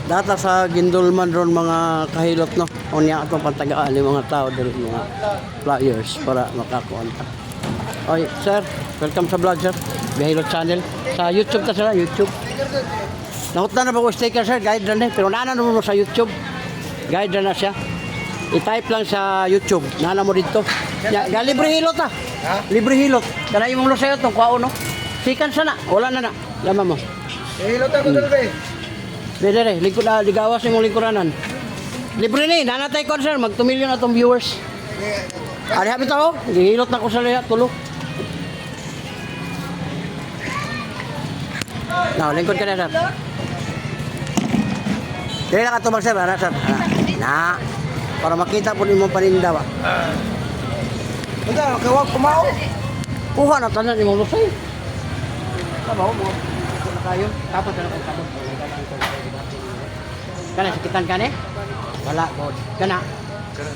Data sa Gindulman ron mga kahilot no. Unya atong pantagaan ng mga tao diri mga flyers para makakuan ta. Oy, sir, welcome sa vlog sir. Gahilot channel sa YouTube ta sir, YouTube. Nahutna na ba ko sticker sir, guide na pero nana mo sa YouTube. Guide na siya. I-type lang sa YouTube. Nana mo dito. Ya, libre hilot ta. Ha? Libre hilot. Kana imong lo sayo tong kuao no. Sikan sana, wala na na. Lama mo. Hilot ako dali. Dere, lingkod na ligawas imong lingkuranan. Libre ni, nanatay ko sir, mag 2 million atong viewers. Ari habi ta oh, gihilot na ko sa liya tulo. Now, lingkod ka na sir. Dili na ka tumag sir, ara sir. Na, para makita po imong paninda ba. Unda, kawag kumao. Kuha na tanan imong lusay. Sabaw mo. Kayo, tapos na ko tapos. Kana sakitan ka ni? Wala god. Kana.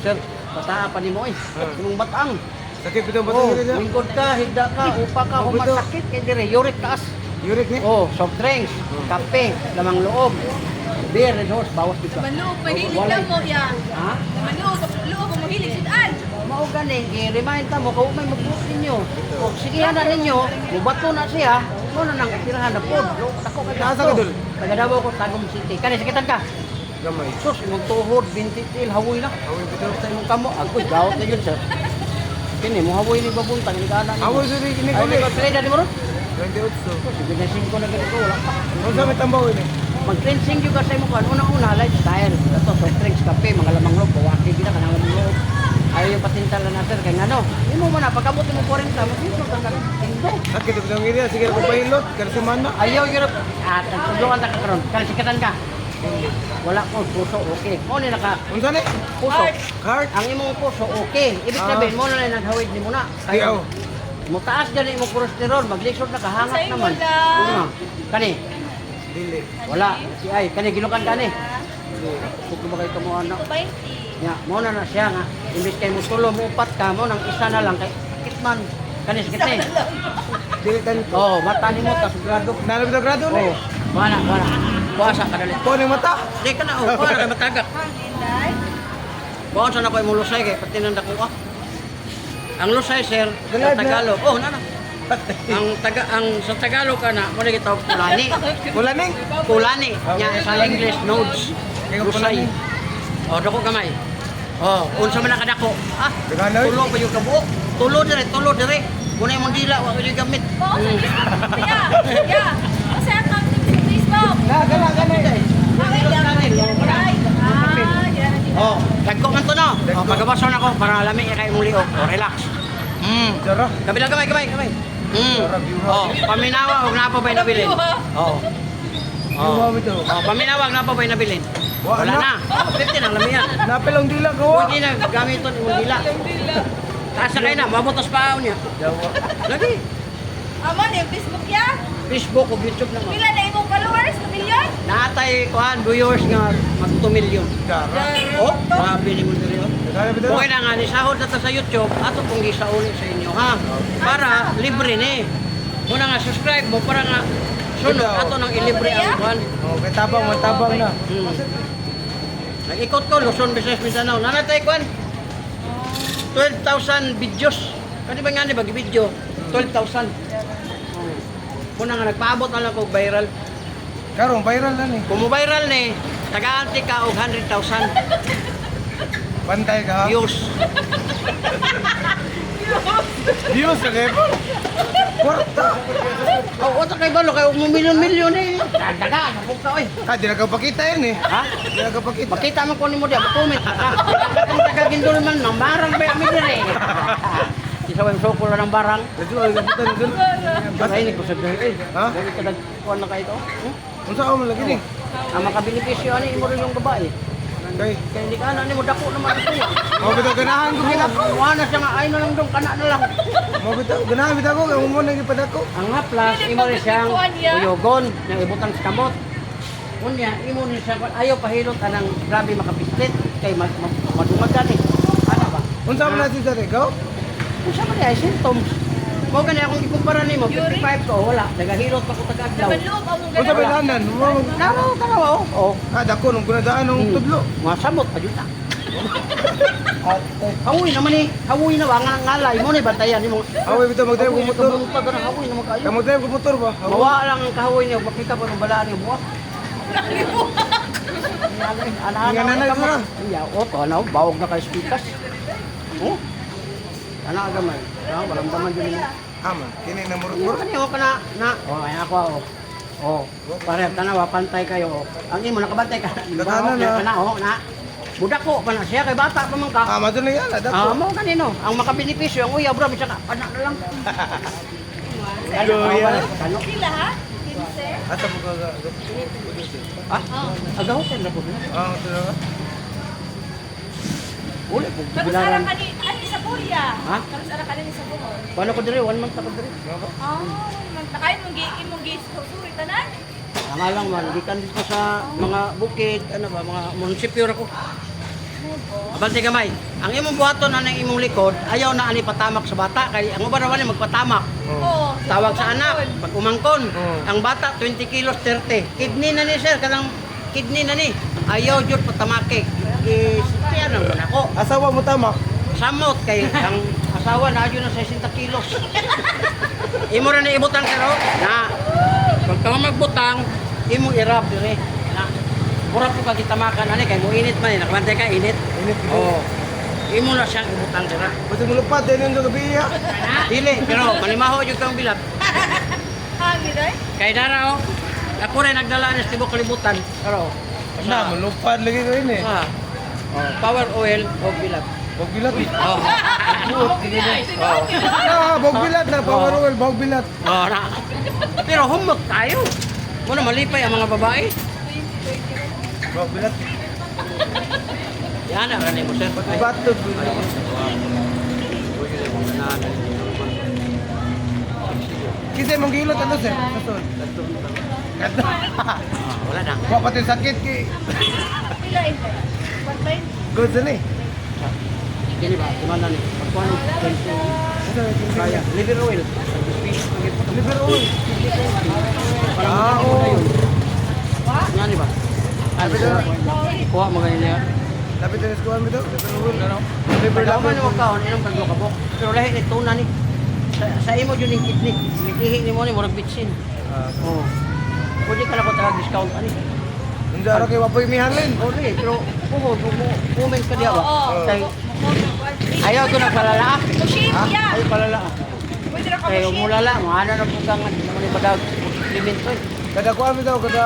Sir, bataa pa nimo eh. Imong batang. Sakit bitaw batang diri. Lingkod ka, higda ka, upa ka, humasakit kay dire uric taas. Yurik ni. Oh, soft drinks, kape, lamang loob. Beer and horse, bawas dito. Manloob, mahilig lang mo yan. Ha? Manloob, mahilig sitaan. Mao gani, i-remind ta mo kung may mag-book ninyo. O sigihan na ninyo, mubato na siya, mo na nang tirahan na pod. Dako ka Asa ka dul? Tagadabaw ko Tagum City. Kani sakitan ka? Gamay. Sus, imong tuhod, bintitil, hawoy na. Hawoy bitaw. Sa imong kamo, agoy, gawat na yun, sir. Kini, mo hawoy ni babuntang, ni kanan. Hawoy sa rin kini Ay, kuli. may trade na di mo ron? 28. Sige na 5 na ganito, wala pa. Unsa may tambaw ini? Mag-cleansing juga sa imo kan una-una lifestyle. Ito soft drinks, kape, mga lamang loob, bawaki gina kanang lamang loob. Ayaw yung patintal na natin kay ngano. Imo man na pagabot mo 40 mo dito ka kan. Sakit bitaw ngiri sige ko pahilot kay semana. Ayaw yung at tudloan ta karon. Kani sikatan ka. Wala ko puso okay. Mo ni naka Unsa ni? puso. Card. Ang imong puso okay. Ibig sabihin mo na naghawid ni mo na. Ayaw. Mo taas gani imong cholesterol, maglisod na kahangat Sa imo naman. lang. Una. Kani Dili. wala. Si ay kani gilukan kani. Kung ba kay kamo anak. 20. Ya, mo na siya nga. Imbis kay mo tulo mo upat ka mo nang isa na lang kay kitman. Kanis kitne. Dili tan. Oh, mata ni mo ta grado. Nalo bitaw grado ni. Oh, wala. Kuasa ka dali. Ko ni mata. Di ka na oh, kuha na kay matagak. Kuha sa na ko imong lusay kay pati nang dako ah. Ang lusay sir sa Tagalog. Oh, nana. Ang sa Tagalog kana mo ni gitawag kulani. Wala ni. Kulani nya sa English nodes. Kaya Lusay. Oh, dako gamay. Oh, unsa man nakadako? Ah, Daganoy. tulo pa yung kabuok. Tulo dire. Kunay mong dila, wa ko yung gamit. Oo, sa Facebook. Yeah. Kasi account sa Facebook. Gana. Okay lang. Oh, dagko man to no. Oh, pagabason ako para lami kay mong liog. Oh, relax. Jara. Kabila gamay. Oh, paminawa og na pa bay nabilin. Oh. Luha bitaw. Oh, paminawa og na pa bay nabilin. Wala na. 50 ang lamiyan. Napilong dila ko. Hindi na gamiton imong dila. Taas na kayo na, mabutos pa niya. Lagi. Amo ni Facebook ya. Facebook o YouTube naman. Pila na imong followers? 1 million? Naatay kuan viewers nga mag 2 million. Jara. Oh, grabe ni mo diri. Gana bitaw. Okay na nga ni sahod na ta sa YouTube, ato pong gisauli sa inyo ha. Para libre ni. Muna nga subscribe mo para nga sunod ato nang ilibre ang kuan. Oh, kay tabang na. Nag-ikot ko Luzon, Visayas, Mindanao. Nanatay kuan 12,000 videos. Kani ba nga ni bagi video? 12,000. Muna nga nagpaabot na lang ko viral. Karon viral na ni. Kung mo viral ni, taga-anti ka og 100,000 Pantay ka ha. views. Views sa level. Kwarta. Oh, wala kay balo kay mo milyon-milyon eh. Daga, napog ka oy. Ka di na ka pakita yun eh. Ha? Di na ka pakita. Makita mo ko nimo diya, comment ka. Kung taga Gindol man nang barang ba mi dire. Isa wa soko lang ng barang. Dito ay gabutan dun. Ay ni ko sa eh. Ha? Dali ka dag kuan na kay to. Unsa ako lagi ni? Ang makabenepisyo ani imo rin yung babae. Kay. Kaya hindi ka na ni mo dako naman ito. Mo bitaw ganahan ko gina. Wala siya nga ay na lang dong kana na lang. Mo bitaw ganahan bitaw ko kay mo nang ipadako. Ang haplas imo rin siyang uyogon nga ibutang sa kamot. Unya imo ni siya ayaw pahilot anang grabe makapislit kay madumag gani. Ano ba? Unsa man natin sa regaw? Kung siya man ay symptoms. Mo gani akong ikumpara nimo 55 ko wala. Nagahilot pa ko taga-adlaw. Nabaloob ang mong Unsa ba lanan? Tanaw oh. Dako nung kunadaan ng tudlo. Masamot pa jud ta. Hawoy naman ni, hawoy na ba nga ngalay mo ni bantayan nimo. Away bitaw magdayo ko motor. Pag hawoy na kayo. Kamu tayo ko motor ba? Mawa lang ang kahoy niyo, makita pa ng balaan niyo buwak. Nga nanay ko na. Ya, o to ano, bawog na kay speakers. Oh. Ana gamay. Ah, walang daman din mo. Ama, kini na Muro murot-murot. kani ka na. Oh, ay ako oh. Oh, pare tanawa pantay kayo. Ang imo nakabantay ka. Katana na. Kana oh na. Budak ko pa na siya kay bata pa man ka. Madto na yan, dako. Mo kanino, ang makabenepisyo ang uya bro bisa ka pana na lang. Luya. Kano? Sila ha? 15? Asa mo ka Ah, agaw ko na po. ito na. Uli po Karos bilaran. ara ka ni ani sa Buya. Ha? Karos ara ka ni sa Bohol. Paano ko dire 1 month ako dire. Ah, nakain mong imong suri tanan. Nga lang man, gikan dito sa mga bukid, ano ba, mga munisipyo ra ko. Bante gamay. Ang imong buhaton anang imong likod, ayaw na ani patamak sa bata kay ang uban rawan magpatamak. Oo. Tawag sa anak, pag umangkon, Oh. ang bata 20 kilos 30. Kidney na ni sir, kanang kidney na ni. Ayaw jud patamake. Kaya nang ako. Asawa mo tama. Samot kay ang asawa na yun na 60 kilos. Imo ra na ibutang sir oh, na pag ka magbutang, imo irap dire. Na mura po ka kitamakan ani kay mo init man nakabantay ka init. Init ito. Oo. Imo na siyang ibutang dira. Pwede mo lupat, din yung gabi ya. Dili pero manimaho jud kang bilat. Hangin ay. Kay dara oh. Ako rin nagdala ni tibok kalibutan. Pero Na, malupad lagi ko ini. ah, power oil o bilat. Bogbilat. Oh. Oh. Bogbilat na, power oil, bogbilat. Oh, na. Pero humot tayo. Muna malipay ang mga babae. Bogbilat. Yan na, kanay mo sir. Batod. Kisay mong gilot ano sir? Katod. Wala na. Wa pati sakit ki. Pila ito. Pantay. Good na eh. Kini ba? Kumana ni. Pagkuhan kaya. Liver oil. Liver oil. Ah, oo. Nga ni ba? Ano ba? Kuha mo ganyan niya. Tapi tenis ko ano bitaw? Liver oil ano? Liver Pagkaman lamon. mo kaon, inang paglo ka bok. Pero lahi ni tuna ni. Sa imo yun yung kidney. Lihi ni mo ni, murag bitsin. Oo. Pwede ka na ko taga discount ani. Hindi ara kay wapoy mihalin. Oo, di. Pero comment ka diya ba? Oo. Kay, ayaw ko na palala. Mushim ya. Ay palala. Pwede ra ka Kaya mushim. umulala, mga na po kang naman yung badag. Limit ko eh. Kada kuan bitaw kada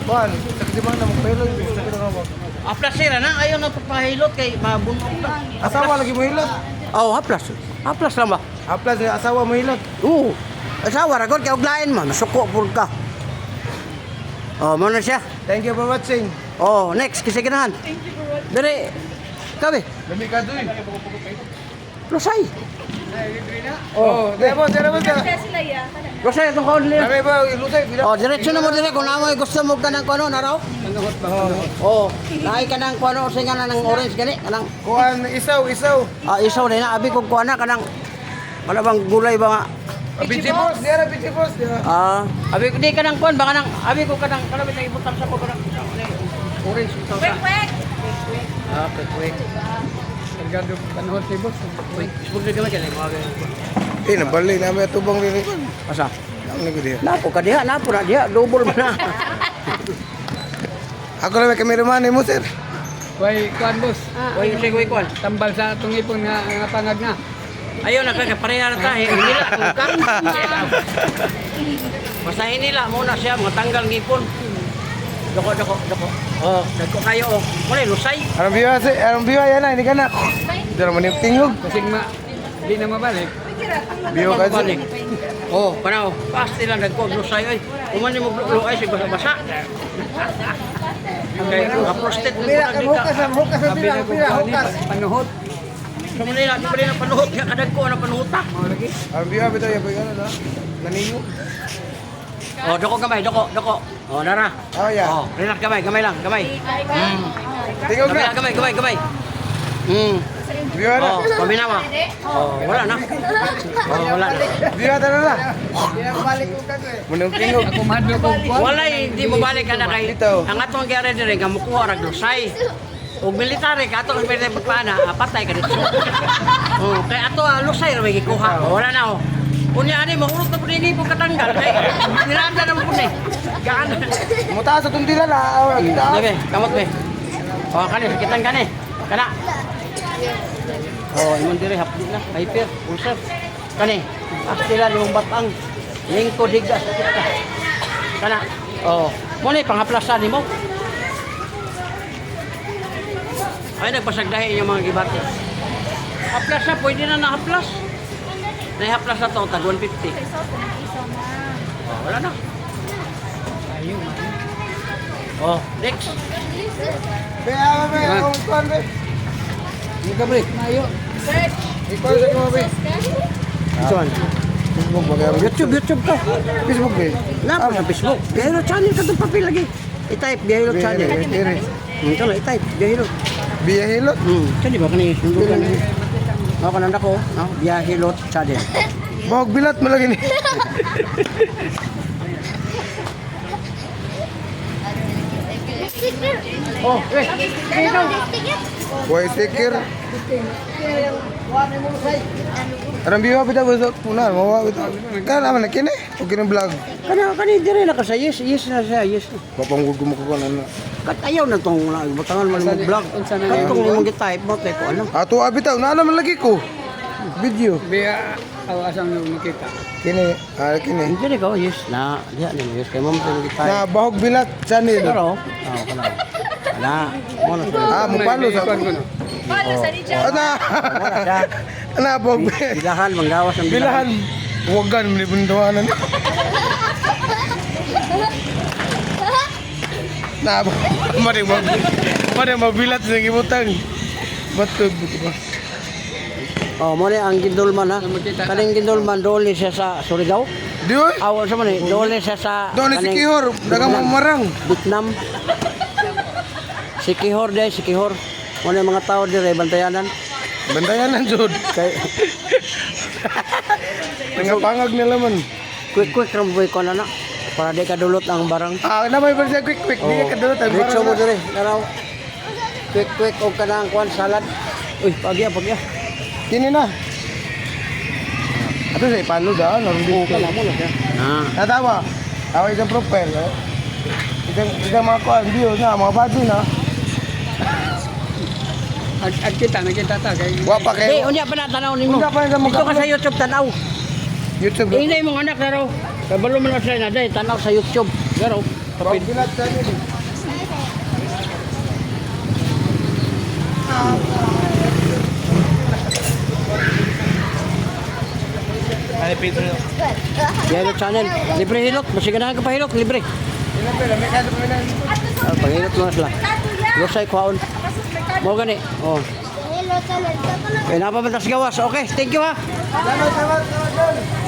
kuan. Sakit man na mo pelo yung sakit na mo. Haplas sila na, ayaw na pagpahilot kay mabunok na. Asawa lagi mo hilot. Oo, haplas. Haplas lang ba? Aplas asawa mo hilot. Oo. Asawa, ragod kay uglain man. Suko pur ka. Oh, mo na siya. Thank you for watching. Oh, next, kisiginahan. Dari, kabe, Lami ka duy. Rosay. Oh, debo debo. Kaya sila ya. Rosay, itong kaon nila. Lami ba ilusay bila. Oh, diretso na mo dire kung namoy gusto mo ka ng kuano na raw. Oh, naay ka ng kuano sa nga ng orange gani kanang Kuan isaw. isaw na abi kog kuana kanang wala bang gulay ba nga. Vegetables, diara vegetables. Abi ko di ka ng kuan baka nang abi ko kanang kalabit na ibutang sa ko kanang orange ito Wek sa. wek. Wait. Tergado panahon tibos. Wait, sugod ka man kani mga ganyan. Eh, nabali namin tubang rin ko. Asa? Ang nagod diha. Napo ka diha, napo na diha, double man na. Ako lang may cameraman mo, sir. Way kuan boss, Oy, sige koy kuan. tambal sa atong ipon nga pangag na. Ayaw na kaya pareha na tayo. Hinila, tungkang. Basta hinila muna siya, mga tanggal ngipon. Doko. Oh, dako kayo oh. Muna lusay. Anong biwa yan na, hindi ka na. Hindi naman yung tingog. Kasi di na mabalik. Biwa ka Balik. sir. Oh, panaw. Pasti lang dagko lusay ay. Umani mo luay sig basa-basa. Okay, prostate mo na Hukas Sabi na kung kuan ni panuhot. Sa Manila, di pa rin ang panuhot. Kaya kadagko ang panuhota. Mao lagi. Anong biwa bitaw yung pagkano na? Naningo. Oh, doko gamay, doko. Oh, nara. Oh, yeah. Oh, relax gamay lang, gamay. Tingog na. Gamay. Biwa na. Oh, paminawa. Oh, wala na. Oh, wala na. Biwa na na. Munong tingog. Ako mahadlo ko kuan. Wala hindi mo balik ka na kay Dito. ang atong gyari dire nga mukuha ra lusay. Og military ka atong pwede pagpana, patay ka dito. Oh, kay ato lusay ra may gikuha. Oh, wala na oh. Unya ani mahurot na pud ini po katanggal kay niranda na pud ni. Gaan. Mutaas sa tundila na. Debe, kamot be. Oh, kani sakitan kani. Kana. Oh, imong dire hapdi na. Hyper, ulcer. Kani, astila yung batang. Lingko digas kita. Kana. Oh, mo ni panghaplasan nimo. Ay, nagpasagdahi yung mga gibati. Haplas na, pwede na nahaplas. Nahaplas na ito, tag 150. Oh, wala na. Oh, next. Kaya kami, kung kuhan be. Hindi ka break. Mayo. Search. Ikaw sa kimo be. Saan? Facebook magayang YouTube ka. Facebook be. Napa sa Facebook. Biyahilo channel ka itong papel lagi. I-type, Biyahilo channel. Ere. Ito na, i-type, Biyahilo. Biyahilot. Kani ba kani sundukan ni? Ako kananda ko, no? Biyahilo channel. Bahog bilat mo lagi ni. Oh, wait. Boy sticker. Arang biwa bida besok punar mawa bida. Kan apa nak kene? Oke vlog. Kani dire na ka sa yes na siya, yes. Bapang gugu mo ko ano. Kat ayaw na tong butangan man mo vlog. Kat tong mo type mo kay ko ano. Ato abitaw na naman lagi ko. Video. Biya awasan mo makita. Kini, kini. Dire ka yes na, diha na yes kay mo tong type. Na bahog bilat channel. Pero, kana. Ana, mo na siya. Mo palo sa. Kuan ko no. Follow sa Richard. Ana. Wala siya. Ana bahog Bilahan manggawas ang bilahan. Wagan mo bundawanan. Na mari mo bilat sa gibutang. Batud buti ba? Oh, mo ni ang gindulman ha. Kaning gindulman dole siya sa Surigao. Di oy. Awan sa man ni dole siya sa Doon si kaning Kihor, dagang marang. Vietnam. Si Kihor day, si Kihor. Mo ni mga tao dire bantayanan. Bandayanan jud. Kay Nangapangag nila man. quick ram boy ko na na. Para di ka dulot ang barang. Ah, na may versi quick. Di ka dulot ang Diretso mo barang. dire, daraw. Quick og kanang kwan salad. Uy, pagya. Kini na. Ato sa ipalo da, naron dito. Kala mo na siya. Ah. Natawa. Tawa isang profile. Isang mga kuan, view na, mga body na. At kita nakita ta kay Wa pa Hey, kayo. unya pa na tanaw nimo. Unya pa na mo Dito ka ka- sa YouTube tanaw. YouTube. Ingay mong anak daraw. Kabalo man sa na day tanaw sa YouTube. Daraw. Kapit. Bilat sa nila. Ay, Pedro. Biyahilo channel. Libre hilot. Masiga ka pa hilot. Libre. Ilan pala, may kaso pa na. Panghilot mo na sila. Lusay kwaon. Mo gani. Oh. Hello, talent. Kaya napapantas gawas. Okay, thank you ha. Salamat, salamat, salamat.